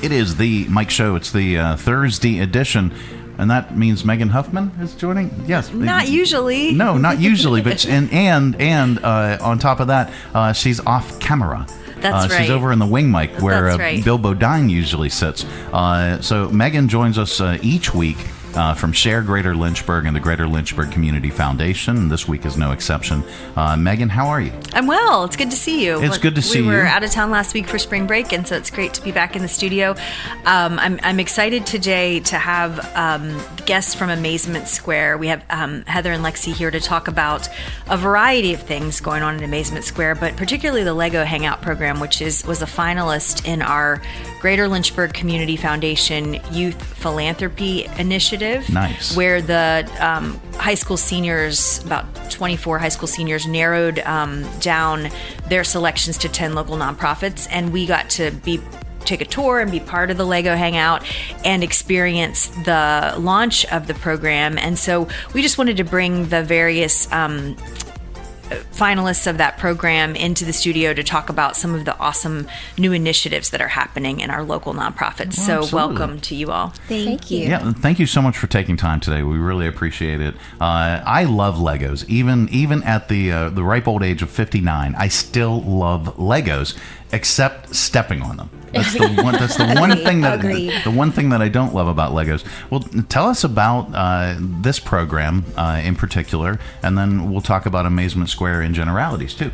It is the Mike Show. It's the Thursday edition. And that means Megan Huffman is joining? Yes. Not usually. No, not usually. But and on top of that, she's off camera. That's right. She's over in the wing mic where right. Bill Bodine usually sits. So Megan joins us each week from SHARE Greater Lynchburg and the Greater Lynchburg Community Foundation. This week is no exception. Megan, how are you? I'm well. It's good to see you. It's good to see you. We were out of town last week for spring break, and so it's great to be back in the studio. I'm excited today to have guests from Amazement Square. We have Heather and Lexie here to talk about a variety of things going on in Amazement Square, but particularly the Lego Hangout program, which was a finalist in our Greater Lynchburg Community Foundation Youth Philanthropy Initiative. Nice. Where the high school seniors, about 24 high school seniors, narrowed down their selections to 10 local nonprofits, and we got to take a tour and be part of the Lego Hangout and experience the launch of the program. And so we just wanted to bring the various finalists of that program into the studio to talk about some of the awesome new initiatives that are happening in our local nonprofits. Well, so welcome to you all. Thank you. Yeah, thank you so much for taking time today. We really appreciate it. I love Legos. Even at the ripe old age of 59, I still love Legos, except stepping on them. That's the one thing that I don't love about Legos. Well, tell us about this program in particular, and then we'll talk about Amazement Square in generalities too.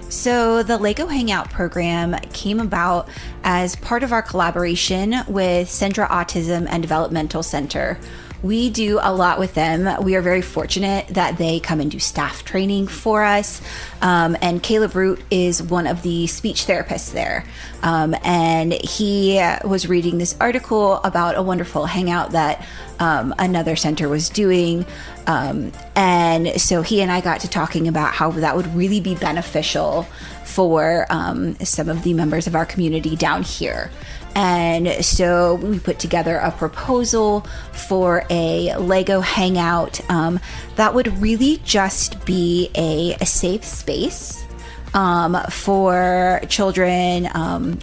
So the Lego Hangout program came about as part of our collaboration with Centra Autism and Developmental Center. We do a lot with them. We are very fortunate that they come and do staff training for us. And Caleb Root is one of the speech therapists there. And he was reading this article about a wonderful hangout that another center was doing. And so he and I got to talking about how that would really be beneficial for some of the members of our community down here. And so we put together a proposal for a Lego Hangout that would really just be a safe space for children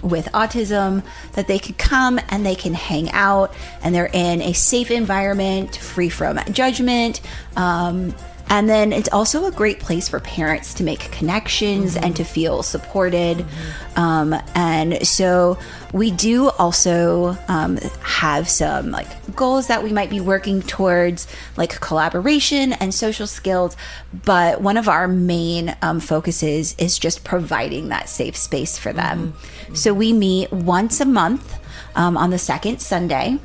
with autism, that they could come and they can hang out and they're in a safe environment, free from judgment. And then it's also a great place for parents to make connections and to feel supported. And so we do also have some goals that we might be working towards, like collaboration and social skills. But one of our main focuses is just providing that safe space for them. So we meet once a month on the second Sunday.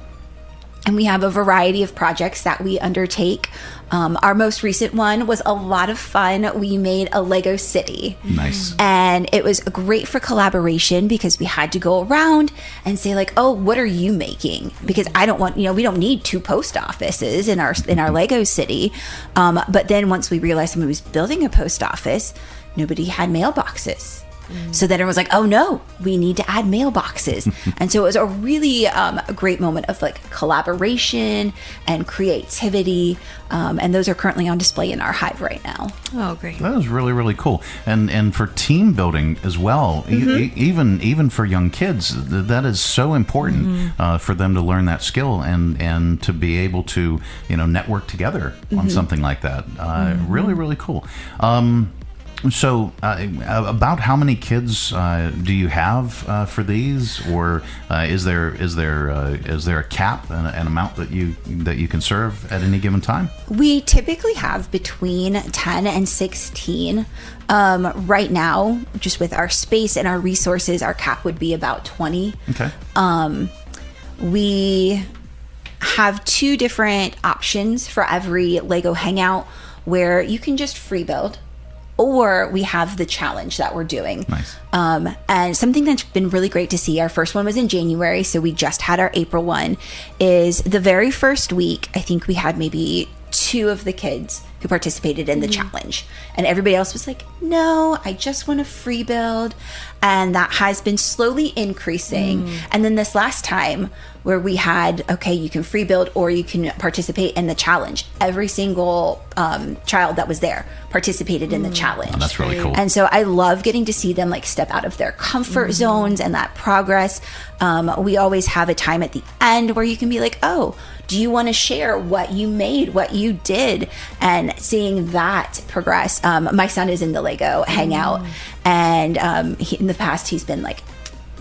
And we have a variety of projects that we undertake. Our most recent one was a lot of fun. We made a Lego city. Nice. And it was great for collaboration because we had to go around and say oh, what are you making? Because I don't want, we don't need 2 post offices in our Lego city. But then once we realized somebody was building a post office, nobody had mailboxes. So then it was oh no, we need to add mailboxes. And so it was a really a great moment of collaboration and creativity. And those are currently on display in our hive right now. Oh, great. That was really, really cool. And for team building as well, even for young kids, that is so important for them to learn that skill and to be able to, network together on something like that. Really, really cool. So, about how many kids do you have for these, or is there a cap, an amount that you can serve at any given time? We typically have between 10 and 16. Right now, just with our space and our resources, our cap would be about 20. Okay. We have 2 different options for every Lego Hangout, where you can just free build, or we have the challenge that we're doing. Nice. And something that's been really great to see, our first one was in January, so we just had our April one, is the very first week, I think we had maybe 2 of the kids who participated in the challenge. And everybody else was like, no, I just want a free build. And that has been slowly increasing. And then this last time where we had, okay, you can free build or you can participate in the challenge. Every single child that was there participated in the challenge. Oh, that's really cool. And so I love getting to see them like step out of their comfort zones and that progress. We always have a time at the end where you can be like, oh, do you want to share what you made, what you did? And seeing that progress. My son is in the Lego Hangout, and in the past he's been like,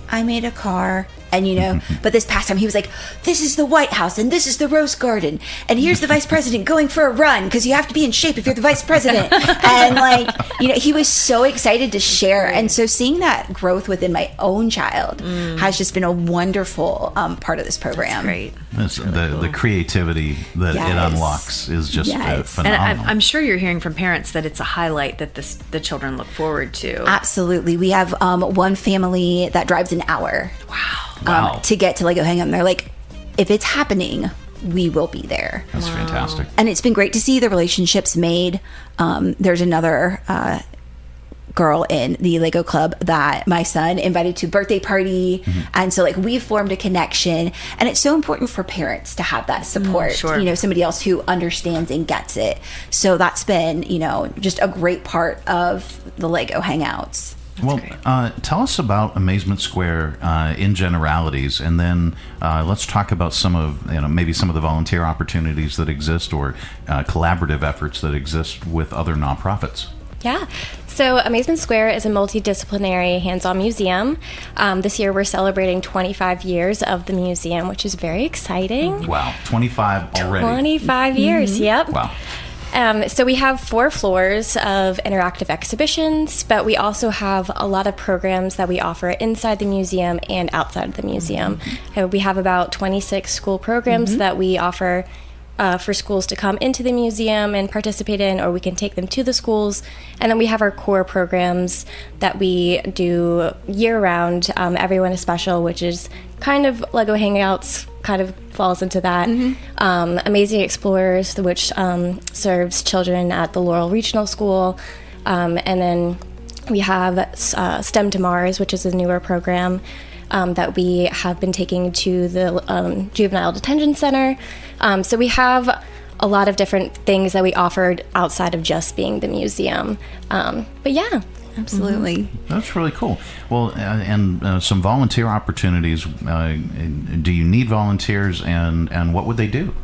I made a car. And, you know, but this past time he was like, this is the White House and this is the Rose Garden. And here's the vice president going for a run because you have to be in shape if you're the vice president. And like, you know, he was so excited to share. And so seeing that growth within my own child has just been a wonderful part of this program. That's great. It's the creativity that it unlocks is just phenomenal. And I'm sure you're hearing from parents that it's a highlight that the children look forward to. Absolutely. We have one family that drives an hour. Wow. To get to Lego Hangout. And they're like, if it's happening, we will be there. That's fantastic. And it's been great to see the relationships made. There's another girl in the Lego club that my son invited to a birthday party. And so like we've formed a connection, and it's so important for parents to have that support, Sure. you know, somebody else who understands and gets it. So that's been, you know, just a great part of the Lego Hangouts. Well, tell us about Amazement Square in generalities, and then let's talk about some of, maybe some of the volunteer opportunities that exist or collaborative efforts that exist with other nonprofits. Yeah. So Amazement Square is a multidisciplinary hands-on museum. This year we're celebrating 25 years of the museum, which is very exciting. Wow, 25 already. 25 years, yep. Wow. So we have 4 floors of interactive exhibitions, but we also have a lot of programs that we offer inside the museum and outside of the museum. We have about 26 school programs that we offer for schools to come into the museum and participate in, or we can take them to the schools. And then we have our core programs that we do year-round. Everyone is Special, which is kind of Lego Hangouts, kind of falls into that. Amazing Explorers, which serves children at the Laurel Regional School. And then we have STEM to Mars, which is a newer program that we have been taking to the Juvenile Detention Center. So we have a lot of different things that we offered outside of just being the museum. But yeah. Absolutely. That's really cool. Well, and some volunteer opportunities. Do you need volunteers, and what would they do?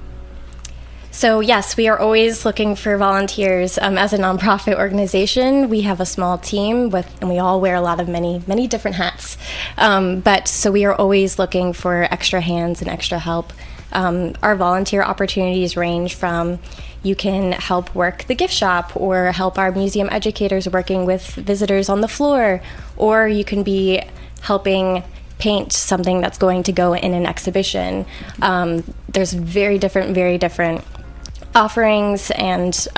So yes, we are always looking for volunteers. As a nonprofit organization, we have a small team and we all wear a lot of many different hats. But so we are always looking for extra hands and extra help. Our volunteer opportunities range from you can help work the gift shop or help our museum educators working with visitors on the floor, or you can be helping paint something that's going to go in an exhibition. There's very different offerings, and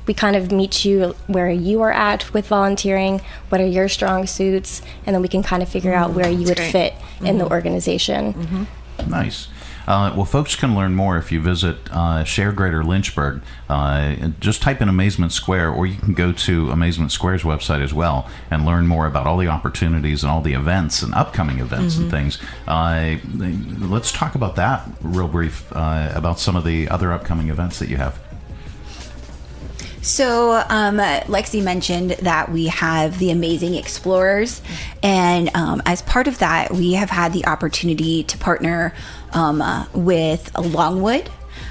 we kind of meet you where you are at with volunteering, what are your strong suits, and then we can kind of figure out where you would fit in the organization. Nice. Well, folks can learn more if you visit SHARE Greater Lynchburg. Just type in Amazement Square, or you can go to Amazement Square's website as well and learn more about all the opportunities and all the events and upcoming events and things. Let's talk about that real brief, about some of the other upcoming events that you have. So Lexie mentioned that we have the Amazing Explorers, and as part of that, we have had the opportunity to partner with Longwood.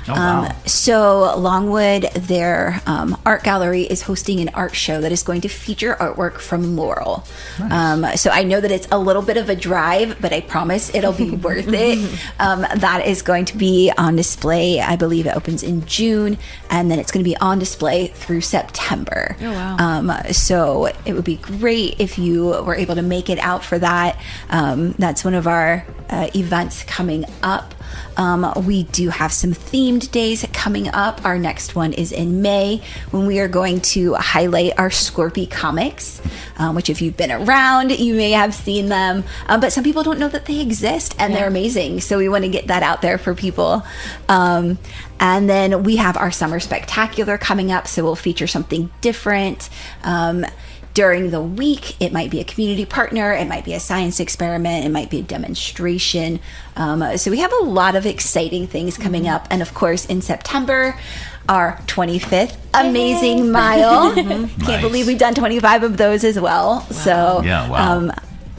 Oh, wow. So Longwood, their art gallery is hosting an art show that is going to feature artwork from Laurel. Nice. So I know that it's a little bit of a drive, but I promise it'll be worth it. That is going to be on display. I believe it opens in June, and then it's going to be on display through September. Oh, wow. So it would be great if you were able to make it out for that. That's one of our events coming up. We do have some themed days coming up. Our next one is in May, when we are going to highlight our Scorpy comics, which if you've been around, you may have seen them, but some people don't know that they exist, and they're amazing. So we want to get that out there for people. And then we have our Summer Spectacular coming up, so we'll feature something different. During the week, it might be a community partner, it might be a science experiment, it might be a demonstration. So we have a lot of exciting things coming up. And of course, in September, our 25th Amazing Mile. Can't believe we've done 25 of those as well. Wow. So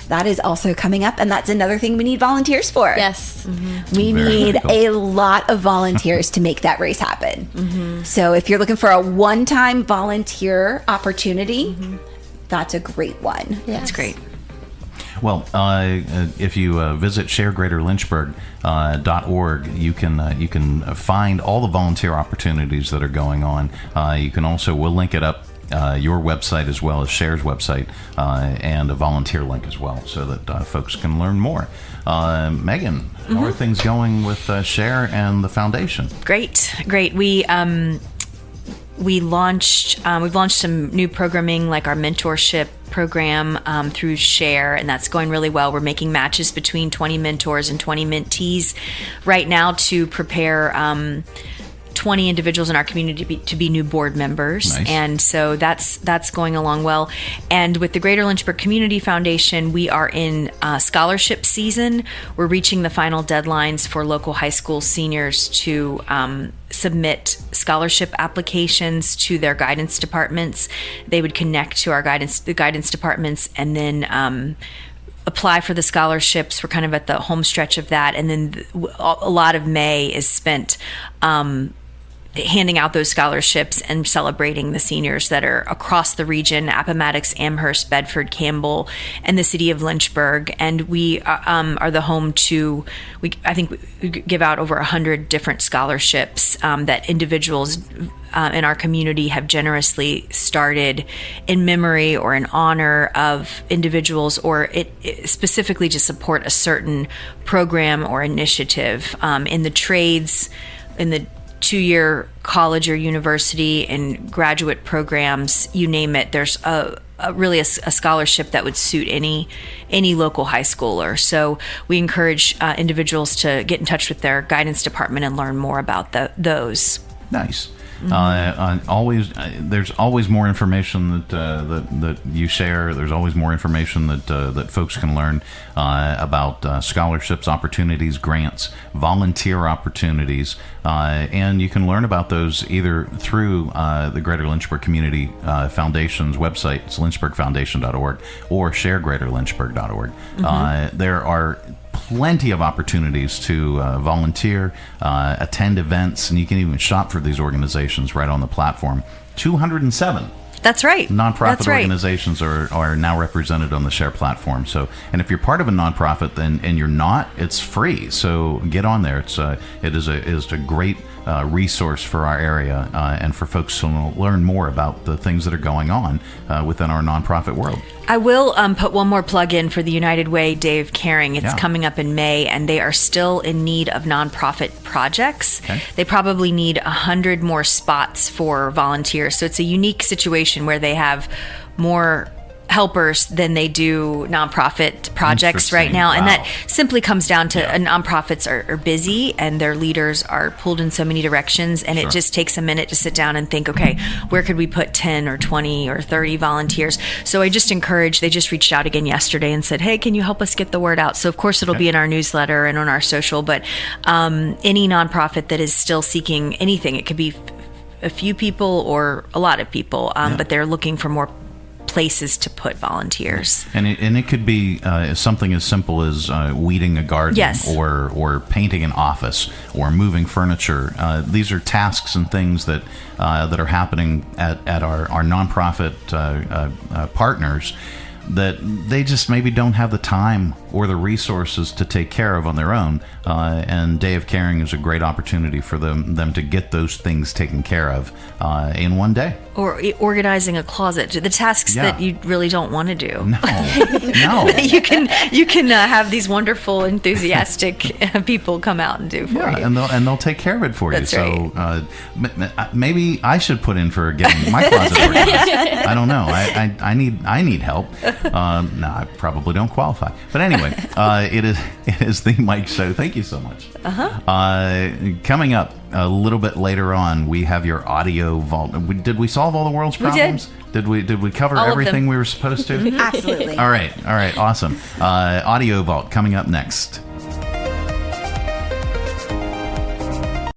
that is also coming up, and that's another thing we need volunteers for. Yes. We need a lot of volunteers to make that race happen. So if you're looking for a one-time volunteer opportunity, that's a great one. That's great. Well, if you visit sharegreaterlynchburg.org, you can find all the volunteer opportunities that are going on. You can also, we'll link it up, your website as well as Share's website, and a volunteer link as well, so that folks can learn more. Megan, how are things going with Share and the foundation? Great. We've launched some new programming, like our mentorship program through Share, and that's going really well. We're making matches between 20 mentors and 20 mentees right now to prepare 20 individuals in our community to be new board members. Nice. And so that's going along well. And with the Greater Lynchburg Community Foundation, we are in scholarship season. We're reaching the final deadlines for local high school seniors to submit scholarship applications to their guidance departments. They would connect to the guidance departments, and then apply for the scholarships. We're kind of at the home stretch of that, and then a lot of May is spent handing out those scholarships and celebrating the seniors that are across the region: Appomattox, Amherst, Bedford, Campbell, and the city of Lynchburg. And we are the home to, I think we give out over 100 different scholarships that individuals in our community have generously started in memory or in honor of individuals, or it specifically to support a certain program or initiative in the trades, in the 2-year college or university and graduate programs, you name it. There's really a scholarship that would suit any local high schooler. So we encourage individuals to get in touch with their guidance department and learn more about those. Nice. There's always more information that you share. There's always more information that folks can learn about scholarships, opportunities, grants, volunteer opportunities, and you can learn about those either through the Greater Lynchburg Community Foundation's website, it's lynchburgfoundation.org, or sharegreaterlynchburg.org. There are plenty of opportunities to volunteer, attend events, and you can even shop for these organizations right on the platform. 207. That's right. Nonprofit organizations are now represented on the Share platform. So, and if you're part of a nonprofit and you're not, it's free. So get on there. It is a great resource for our area and for folks to learn more about the things that are going on within our nonprofit world. I will put one more plug in for the United Way Day of Caring. It's coming up in May, and they are still in need of nonprofit projects. Okay. They probably need 100 more spots for volunteers. So it's a unique situation where they have more helpers than they do nonprofit projects right now. And that simply comes down to nonprofits are busy and their leaders are pulled in so many directions, and it just takes a minute to sit down and think, okay, where could we put 10 or 20 or 30 volunteers? So I just encourage, they just reached out again yesterday and said, hey, can you help us get the word out? So of course it'll be in our newsletter and on our social, but any nonprofit that is still seeking anything, it could be a few people or a lot of people, but they're looking for more places to put volunteers. And it could be something as simple as weeding a garden, or painting an office, or moving furniture. These are tasks and things that are happening at our nonprofit partners. that they just maybe don't have the time or the resources to take care of on their own. And Day of Caring is a great opportunity for them to get those things taken care of in one day. Or organizing a closet, the tasks that you really don't want to do. No. you can have these wonderful, enthusiastic people come out and do for you. And they'll take care of it for That's you. right. So maybe I should put in for getting my closet organized. I don't know. I need help. No, I probably don't qualify. But anyway, it is the Mike Show. Thank you so much. Coming up a little bit later on, we have your audio vault. Did we solve all the world's problems? Did we cover All of everything them. we were supposed to? Absolutely. All right, awesome. Audio vault coming up next.